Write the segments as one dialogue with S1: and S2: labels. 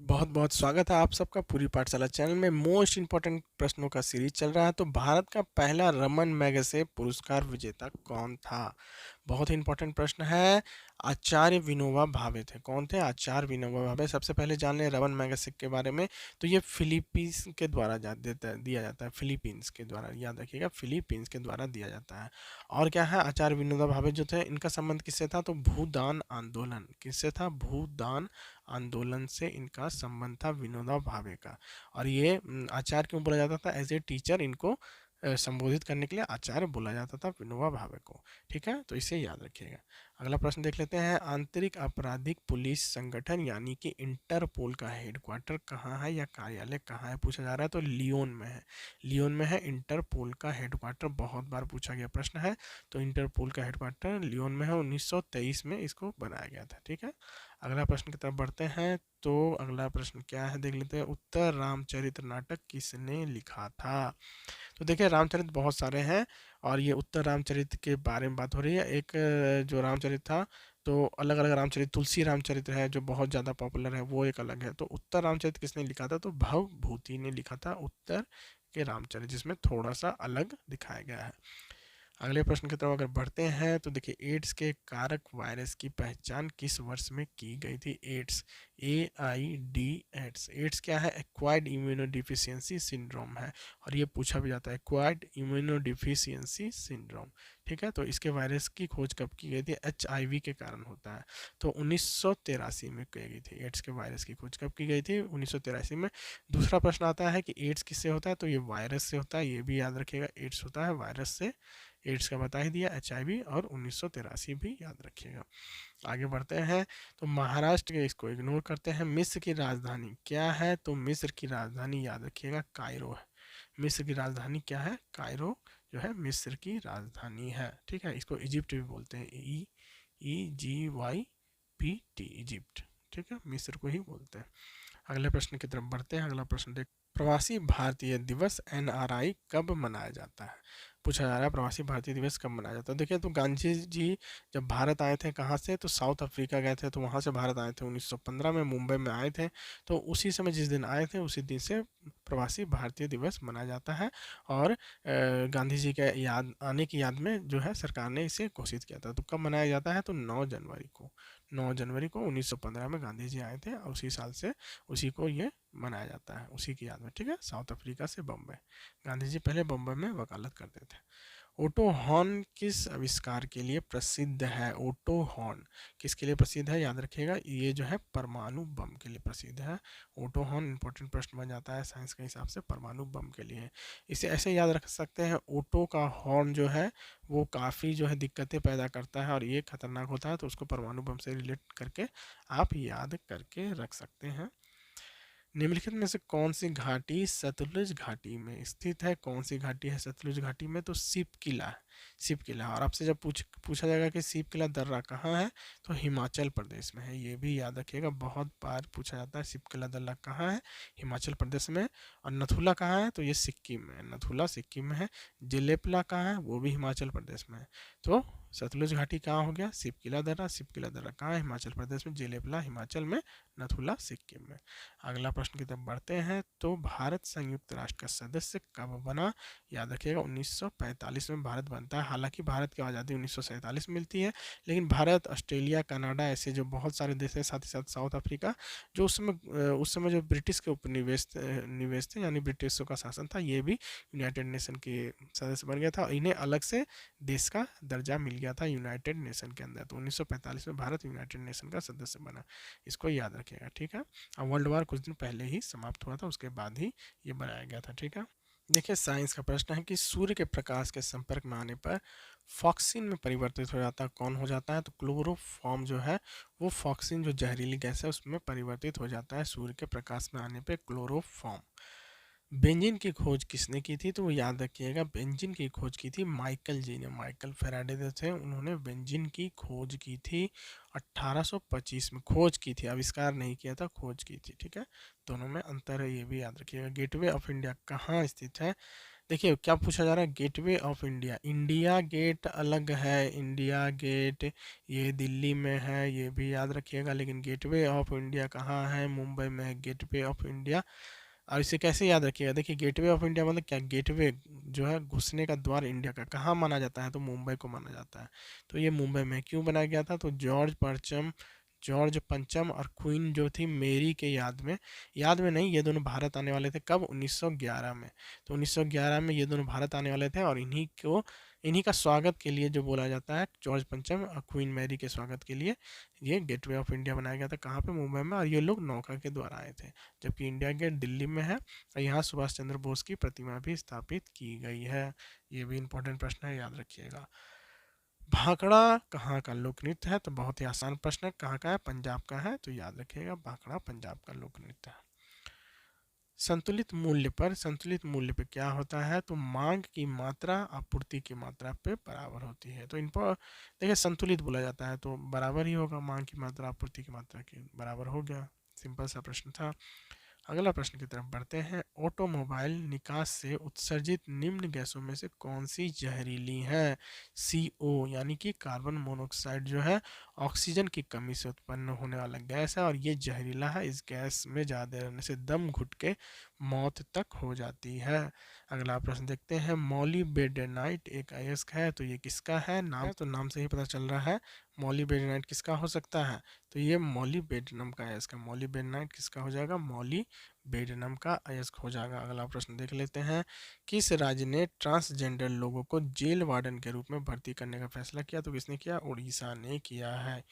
S1: बहुत बहुत स्वागत है आप सबका पूरी पाठशाला चैनल में। मोस्ट इंपॉर्टेंट प्रश्नों का सीरीज चल रहा है। तो भारत का पहला रमन मैगसेसे पुरस्कार विजेता कौन था? बहुत ही इंपॉर्टेंट प्रश्न है। आचार्य विनोबा भावे थे। कौन थे? आचार्य विनोबा भावे। सबसे पहले जान लें रमन मैगसेसे के बारे में। तो ये फिलीपींस के द्वारा दिया जाता है। फिलीपींस के द्वारा, याद रखिएगा, फिलीपींस के द्वारा दिया जाता है। और क्या है, आचार्य विनोबा भावे जो थे, इनका संबंध किससे था? तो भूदान आंदोलन। किससे था? भूदान आंदोलन से इनका संबंध था, विनोबा भावे का। और ये आचार्य क्यों बोला जाता था? एज ए टीचर इनको संबोधित करने के लिए आचार्य बोला जाता था विनोबा भावे को। ठीक है, तो इसे याद रखिएगा। अगला प्रश्न देख लेते हैं। आंतरिक आपराधिक पुलिस संगठन यानी कि इंटरपोल का हेडक्वार्टर कहाँ है या कार्यालय कहाँ है, पूछा जा रहा है। तो लियोन में है। लियोन में है इंटरपोल का हेडक्वार्टर। बहुत बार पूछा गया प्रश्न है। तो इंटरपोल का हेडक्वार्टर लियोन में है। 1923 में इसको बनाया गया था। ठीक है, अगला प्रश्न की तरफ बढ़ते हैं। तो अगला प्रश्न क्या है, देख लेते हैं। उत्तर रामचरित नाटक किसने लिखा था? तो देखिए, रामचरित बहुत सारे हैं और ये उत्तर रामचरित के बारे में बात हो रही है। एक जो रामचरित था, तो अलग अलग रामचरित, तुलसी रामचरित है जो बहुत ज़्यादा पॉपुलर है, वो एक अलग है। तो उत्तर रामचरित किसने लिखा था? तो भवभूति ने लिखा था उत्तर के रामचरित, जिसमें थोड़ा सा अलग दिखाया गया है। अगले प्रश्न की तरफ अगर बढ़ते हैं तो देखिए, एड्स के कारक वायरस की पहचान किस वर्ष में की गई थी? Ads, ads. एड्स क्या है? एक्वायर्ड इम्यूनोडिफिशियंसी सिंड्रोम है। और ये पूछा भी जाता है, एक्वायर्ड इम्यूनोडिफिशियंसी सिंड्रोम। ठीक है, तो इसके वायरस की खोज कब की गई थी? HIV के कारण होता है। तो 1983 में की गई थी। एड्स के वायरस की खोज कब की गई थी? 1983 में। दूसरा प्रश्न आता है कि एड्स किससे होता है? तो ये वायरस से होता है। ये भी याद रखिएगा, एड्स होता है वायरस से। एड्स का बता ही दिया, HIV, और 1983 भी याद रखिएगा। आगे बढ़ते हैं। तो महाराष्ट्र के, इसको इग्नोर करते हैं। मिस्र की राजधानी क्या है? तो मिस्र की राजधानी याद रखिएगा कायरो है। मिस्र की राजधानी क्या है? कायरो जो है मिस्र की राजधानी है। ठीक है, इसको इजिप्ट भी बोलते हैं। EGYPT, Egypt. ठीक है, मिस्र को ही बोलते हैं। अगले प्रश्न की तरफ बढ़ते हैं। अगला प्रश्न देख, प्रवासी भारतीय दिवस NRI कब मनाया जाता है? पूछा जा रहा है प्रवासी भारतीय दिवस कब मनाया जाता है। देखिए, तो गांधी जी जब भारत आए थे, कहाँ से? तो साउथ अफ्रीका गए थे, तो वहाँ से भारत आए थे 1915 में, मुंबई में आए थे। तो उसी समय जिस दिन आए थे उसी दिन से प्रवासी भारतीय दिवस मनाया जाता है। और गांधी जी के याद आने की याद में जो है सरकार ने इसे घोषित किया था। तो कब मनाया जाता है? तो 9 जनवरी को। 9 जनवरी को 1915 में गांधी जी आए थे और उसी साल से उसी को ये मनाया जाता है, उसी की याद में। ठीक है, साउथ अफ्रीका से बम्बई। गांधी जी पहले बम्बई में वकालत करते थे। ओटो हॉर्न किस आविष्कार के लिए प्रसिद्ध है? ओटो हॉर्न किसके लिए प्रसिद्ध है? याद रखिएगा, ये जो है परमाणु बम के लिए प्रसिद्ध है। ओटो हॉर्न इंपॉर्टेंट प्रश्न बन जाता है साइंस के हिसाब से, परमाणु बम के लिए। इसे ऐसे याद रख सकते हैं, ओटो का हॉर्न जो है वो काफ़ी जो है दिक्कतें पैदा करता है और ये खतरनाक होता है, तो उसको परमाणु बम से रिलेट करके आप याद करके रख सकते हैं। निम्नलिखित में से कौन सी घाटी सतलुज घाटी में स्थित है? कौन सी घाटी है सतलुज घाटी में? तो सिप किला है। सिप किला। और आपसे जब पूछा जाएगा कि सिप किला दर्रा कहाँ है, तो हिमाचल प्रदेश में है। ये भी याद रखिएगा, बहुत बार पूछा जाता है सिप किला दर्रा कहाँ है, हिमाचल प्रदेश में। और नथुला कहाँ है? तो ये सिक्किम में है। नथुला सिक्किम में है। जिलेपला कहाँ है? वो भी हिमाचल प्रदेश में है। तो सतलुज घाटी कहाँ हो गया? सिप किला दर्रा। सिप किला दर्रा कहाँ है? हिमाचल प्रदेश में। जिलेपला हिमाचल में। नथुला सिक्किम में। अगला प्रश्न की तरफ बढ़ते हैं। तो भारत संयुक्त राष्ट्र का सदस्य कब बना? याद रखिएगा, 1945 में भारत बनता है। हालांकि भारत की आज़ादी 1947 में मिलती है, लेकिन भारत, ऑस्ट्रेलिया, कनाडा, ऐसे जो बहुत सारे देश हैं, साथ ही साथ साउथ अफ्रीका, जो उस समय जो ब्रिटिश के उपनिवेश निवेश थे, यानी ब्रिटिशों का शासन था, ये भी यूनाइटेड नेशन के सदस्य बन गया था। इन्हें अलग से देश का दर्जा मिल गया था यूनाइटेड नेशन के अंदर। तो 1945 में भारत यूनाइटेड नेशन का सदस्य बना। इसको याद रखिएगा। ठीक है, वर्ल्ड वार कुछ दिन पहले ही समाप्त हुआ था, उसके बाद ही ये बनाया गया था। ठीक है, देखिए, साइंस का प्रश्न है कि सूर्य के प्रकाश के संपर्क में आने पर फॉक्सिन में परिवर्तित हो जाता है। कौन हो जाता है? तो क्लोरोफॉर्म जो है वो फॉक्सिन जो जहरीली गैस है उसमें परिवर्तित हो जाता है सूर्य के प्रकाश में आने पर, क्लोरोफॉर्म। बेंजीन की खोज किसने की थी? तो वो याद रखिएगा, बेंजीन की खोज की थी माइकल जी ने। माइकल फैराडे जो थे, उन्होंने बेंजीन की खोज की थी 1825 में। खोज की थी, आविष्कार नहीं किया था, खोज की थी। ठीक है, दोनों में अंतर है, ये भी याद रखिएगा। गेटवे ऑफ इंडिया कहाँ स्थित है? देखिए क्या पूछा जा रहा है, gateway of India. India gate अलग है, इंडिया गेट ये दिल्ली में है, ये भी याद रखिएगा, लेकिन गेटवे ऑफ इंडिया कहाँ है, मुंबई में है गेटवे ऑफ इंडिया। और इसे कैसे याद रखिएगा, देखिए गेटवे ऑफ इंडिया मतलब क्या, गेटवे जो है घुसने का द्वार इंडिया का, कहाँ माना जाता है, तो मुंबई को माना जाता है। तो ये मुंबई में क्यों बनाया गया था, तो जॉर्ज पंचम और क्वीन जो थी मेरी के याद में नहीं, ये दोनों भारत आने वाले थे कब, 1911 में। तो 1911 में ये दोनों भारत आने वाले थे, और इन्हीं का स्वागत के लिए जो बोला जाता है, जॉर्ज पंचम और क्वीन मैरी के स्वागत के लिए ये गेटवे ऑफ इंडिया बनाया गया था, कहाँ पे, मुंबई में। और ये लोग नौका के द्वारा आए थे, जबकि इंडिया गेट दिल्ली में है, और यहाँ सुभाष चंद्र बोस की प्रतिमा भी स्थापित की गई है। ये भी इंपॉर्टेंट प्रश्न है, याद रखिएगा। भाखड़ा कहाँ का लोक नृत्य है, तो बहुत ही आसान प्रश्न है, कहाँ का है, पंजाब का है, तो याद रखिएगा भाखड़ा पंजाब का लोक नृत्य है। संतुलित मूल्य पर क्या होता है, तो मांग की मात्रा आपूर्ति की मात्रा पे बराबर होती है। तो इनको देखिए संतुलित बोला जाता है, तो बराबर ही होगा, मांग की मात्रा आपूर्ति की मात्रा के बराबर हो गया। सिंपल सा प्रश्न था। अगला प्रश्न की तरफ बढ़ते हैं। ऑटोमोबाइल निकास से उत्सर्जित निम्न गैसों में से कौन सी जहरीली है, CO यानी कि कार्बन मोनोऑक्साइड जो है ऑक्सीजन की कमी से उत्पन्न होने वाला गैस है, और ये जहरीला है, इस गैस में ज़्यादा रहने से दम घुट के मौत तक हो जाती है। अगला प्रश्न देखते हैं। मॉलिबेडेनाइट एक अयस्क है, तो ये किसका है, नाम से ही पता चल रहा है मॉलिबेडेनाइट किसका हो सकता है, तो ये मॉलिबेडनम का अयस्क है। मॉलिबेडेनाइट किसका हो जाएगा, मॉलिबेडनम का अयस्क हो जाएगा। अगला प्रश्न देख लेते हैं। किस राज्य ने ट्रांसजेंडर लोगों को जेल वार्डन के रूप में भर्ती करने का फैसला किया, तो किसने किया, उड़ीसा ने किया है।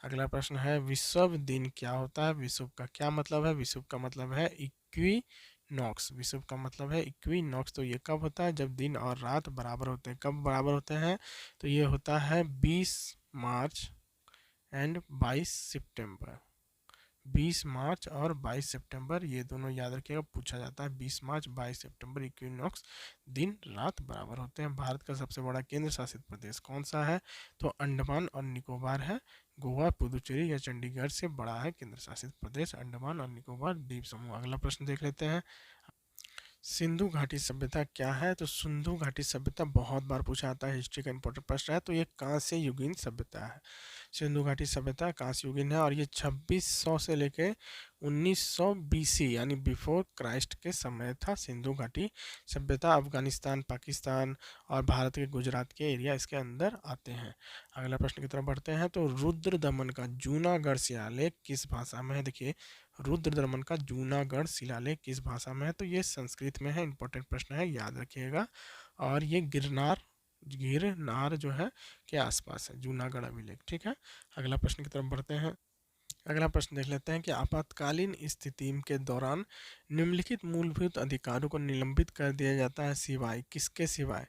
S1: अगला प्रश्न है। विषुव दिन क्या होता है, विषुव का क्या मतलब है, विषुव का मतलब है इक्विनॉक्स। विषुव का मतलब है इक्विनॉक्स। तो ये कब होता है, जब दिन और रात बराबर होते हैं। कब बराबर होते हैं, तो ये होता है 20 मार्च एंड 22 सितंबर। 20 मार्च और 22 सितंबर, ये दोनों याद रखिएगा, पूछा जाता है। 20 मार्च 22 सितंबर इक्विनॉक्स, दिन रात बराबर होते हैं। भारत का सबसे बड़ा केंद्र शासित प्रदेश कौन सा है, तो अंडमान और निकोबार है। गोवा, पुदुचेरी या चंडीगढ़ से बड़ा है केंद्र शासित प्रदेश अंडमान और निकोबार द्वीप समूह। अगला प्रश्न देख लेते हैं। सिंधु घाटी सभ्यता क्या है, तो सिंधु घाटी सभ्यता बहुत बार पूछा जाता है, हिस्ट्री का इंपॉर्टेंट प्रश्न है, तो ये कांस्य युगीन सभ्यता है। सिंधु घाटी सभ्यता कांस्य युगीन है, और ये 2600 से लेके 1900 BC यानी बिफोर क्राइस्ट के समय था। सिंधु घाटी सभ्यता अफगानिस्तान, पाकिस्तान और भारत के गुजरात के एरिया इसके अंदर आते हैं। अगला प्रश्न की तरफ बढ़ते हैं। तो रुद्र दमन का जूनागढ़ शिलालेख किस भाषा में है, देखिए रुद्र दमन का जूनागढ़ शिलालेख किस भाषा में है, तो ये संस्कृत में है। इंपॉर्टेंट प्रश्न है, याद रखिएगा। और ये गिरनार जो है के आसपास है जूनागढ़ अभिलेख, ठीक है। अगला प्रश्न की तरफ बढ़ते हैं। अगला प्रश्न देख लेते हैं कि आपातकालीन स्थिति के दौरान निम्नलिखित मूलभूत अधिकारों को निलंबित कर दिया जाता है, सिवाय किसके, सिवाय,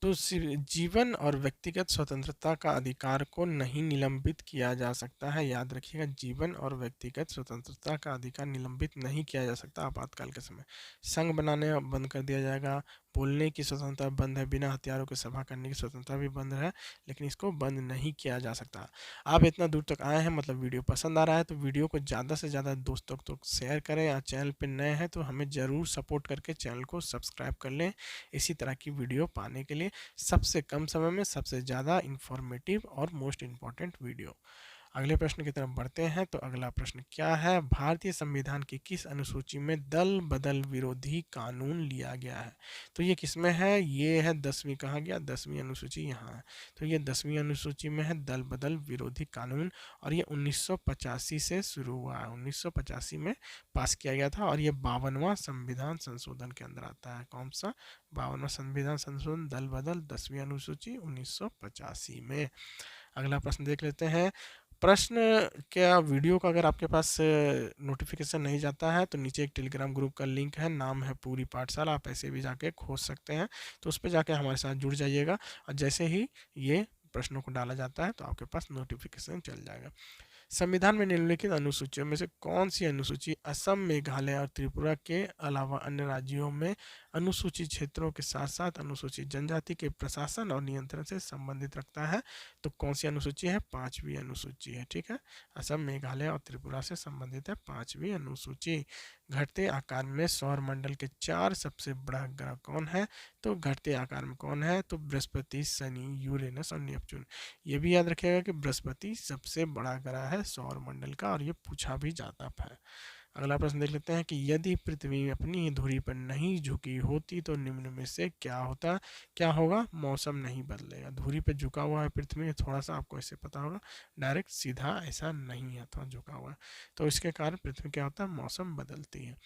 S1: तो जीवन और व्यक्तिगत स्वतंत्रता का अधिकार को नहीं निलंबित किया जा सकता है। याद रखिएगा, जीवन और व्यक्तिगत स्वतंत्रता का अधिकार निलंबित नहीं किया जा सकता आपातकाल के समय। संघ बनाने बंद कर दिया जाएगा। बोलने की स्वतंत्रता बंद है, बिना हथियारों के सभा करने की स्वतंत्रता भी बंद है, लेकिन इसको बंद नहीं किया जा सकता। आप इतना दूर तक आए हैं, मतलब वीडियो पसंद आ रहा है, तो वीडियो को ज़्यादा से ज़्यादा दोस्तों तक शेयर करें। या चैनल पर नए हैं तो हमें ज़रूर सपोर्ट करके चैनल को सब्सक्राइब कर लें, इसी तरह की वीडियो पाने के लिए। सबसे कम समय में सबसे ज़्यादा इंफॉर्मेटिव और मोस्ट इम्पॉर्टेंट वीडियो। अगले प्रश्न की तरफ बढ़ते हैं। तो अगला प्रश्न क्या है, भारतीय संविधान की किस अनुसूची में दल बदल विरोधी कानून लिया गया है, तो ये किस में है, ये है 10वीं, कहा गया 10वीं अनुसूची यहाँ है। तो ये 10वीं अनुसूची में है दल बदल विरोधी कानून, और ये 1985 से शुरू हुआ है, 1985 में पास किया गया था, और ये 52वां संविधान संशोधन के अंदर आता है। कौन सा, 52वां संविधान संशोधन, दल बदल, 10वीं अनुसूची 1985 में। अगला प्रश्न देख लेते हैं। प्रश्न क्या, वीडियो का अगर आपके पास नोटिफिकेशन नहीं जाता है तो नीचे एक टेलीग्राम ग्रुप का लिंक है, नाम है पूरी पाठशाला, आप ऐसे भी जाके खोज सकते हैं। तो उस पर जाके हमारे साथ जुड़ जाइएगा, और जैसे ही ये प्रश्नों को डाला जाता है तो आपके पास नोटिफिकेशन चल जाएगा। संविधान में निम्नलिखित अनुसूचियों में से कौन सी अनुसूची असम, मेघालय और त्रिपुरा के अलावा अन्य राज्यों में अनुसूचित क्षेत्रों के साथ साथ अनुसूचित जनजाति के प्रशासन और नियंत्रण से संबंधित रखता है। तो कौन सी अनुसूची है? 5वीं अनुसूची है। ठीक है, असम, मेघालय और त्रिपुरा से संबंधित है 5वीं अनुसूची। घटते आकार में सौर मंडल के 4 सबसे बड़ा ग्रह कौन है? तो घटते आकार में कौन है? तो बृहस्पति, शनि, यूरेनस और नेपच्यून। ये भी याद रखिएगा कि बृहस्पति सबसे बड़ा ग्रह है सौर मंडल का, और ये पूछा भी जाता है। अगला प्रश्न देख लेते हैं कि यदि पृथ्वी अपनी धुरी पर नहीं झुकी होती तो निम्न में से क्या होगा? मौसम नहीं बदलेगा। धुरी पर झुका हुआ है पृथ्वी, थोड़ा सा आपको ऐसे पता होगा, डायरेक्ट सीधा ऐसा नहीं है, थोड़ा झुका हुआ है, तो इसके कारण पृथ्वी क्या होता है? मौसम बदलती है।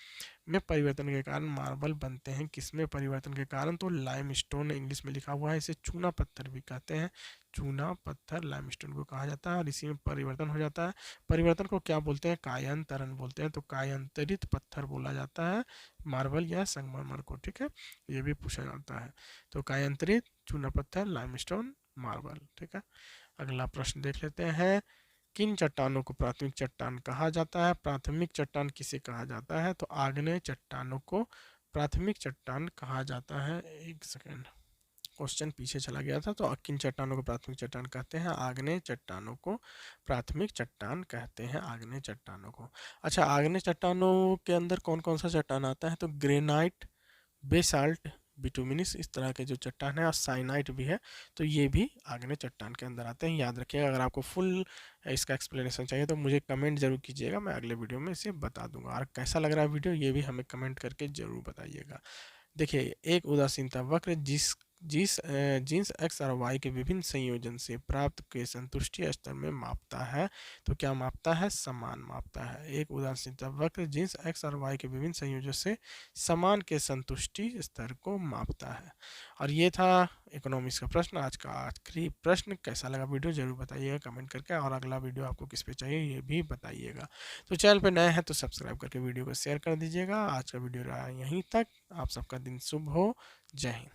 S1: में परिवर्तन के कारण मार्बल बनते हैं। किसमें परिवर्तन के कारण? तो लाइमस्टोन इंग्लिश में लिखा हुआ है, इसे चूना पत्थर भी कहते हैं। चूना पत्थर लाइमस्टोन को कहा जाता है, और इसी में परिवर्तन हो जाता है। परिवर्तन को क्या बोलते हैं? कायांतरण बोलते हैं। तो कायांतरित पत्थर बोला जाता है मार्बल या संगमरमर को। ठीक है, ये भी पूछा जाता है। तो कायांतरित, चूना पत्थर, लाइमस्टोन, मार्बल। ठीक है, अगला प्रश्न देख लेते हैं। किन चट्टानों को प्राथमिक चट्टान कहा जाता है? प्राथमिक चट्टान किसे कहा जाता है? तो आग्नेय चट्टानों को प्राथमिक चट्टान कहा जाता है। एक सेकेंड, क्वेश्चन पीछे चला गया था। तो किन चट्टानों को प्राथमिक चट्टान कहते हैं? आग्नेय चट्टानों को प्राथमिक चट्टान कहते हैं, आग्नेय चट्टानों को। अच्छा, आग्नेय चट्टानों के अंदर कौन कौन सा चट्टान आता है? तो ग्रेनाइट, बेसाल्ट, बिटुमिनस, इस तरह के जो चट्टान है, और साइनाइट भी है, तो ये भी आग्नेय चट्टान के अंदर आते हैं। याद रखिएगा। अगर आपको फुल इसका एक्सप्लेनेशन चाहिए तो मुझे कमेंट जरूर कीजिएगा, मैं अगले वीडियो में इसे बता दूंगा। और कैसा लग रहा है वीडियो, ये भी हमें कमेंट करके जरूर बताइएगा। देखिए, एक उदासीनता वक्र जिस एक्स और वाई के विभिन्न संयोजन से प्राप्त के संतुष्टि स्तर में मापता है। तो क्या मापता है? समान मापता है। एक उदासीनता वक्र जिस एक्स और वाई के विभिन्न संयोजन से समान के संतुष्टि स्तर को मापता है। और ये था इकोनॉमिक्स का प्रश्न, आज का आखिरी प्रश्न। कैसा लगा वीडियो जरूर बताइएगा कमेंट करके, और अगला वीडियो आपको किस पे चाहिए ये भी बताइएगा। तो चैनल पे नए हैं तो सब्सक्राइब करके वीडियो को शेयर कर दीजिएगा। आज का वीडियो रहा यहीं तक। आप सबका दिन शुभ हो। जय हिंद।